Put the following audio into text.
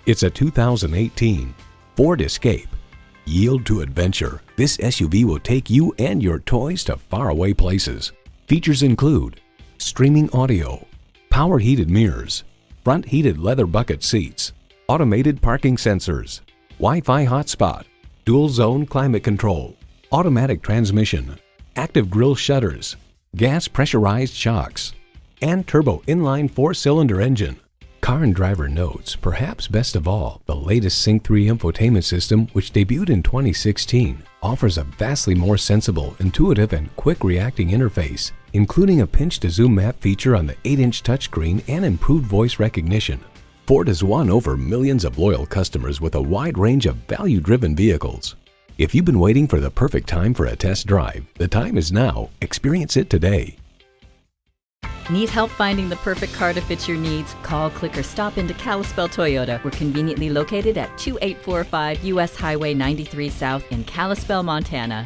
It's a 2018 Ford Escape. Yield to adventure. This SUV will take you and your toys to faraway places. Features include streaming audio, power heated mirrors, front heated leather bucket seats, automated parking sensors, Wi-Fi hotspot, dual zone climate control, automatic transmission, active grille shutters, gas pressurized shocks, and turbo inline 4-cylinder engine. Car and Driver notes, perhaps best of all, the latest Sync 3 infotainment system, which debuted in 2016, offers a vastly more sensible, intuitive, and quick-reacting interface, including a pinch-to-zoom map feature on the 8-inch touchscreen and improved voice recognition. Ford has won over millions of loyal customers with a wide range of value-driven vehicles. If you've been waiting for the perfect time for a test drive, the time is now. Experience it today. Need help finding the perfect car to fit your needs? Call, click, or stop into Kalispell Toyota. We're conveniently located at 2845 US Highway 93 South in Kalispell, Montana.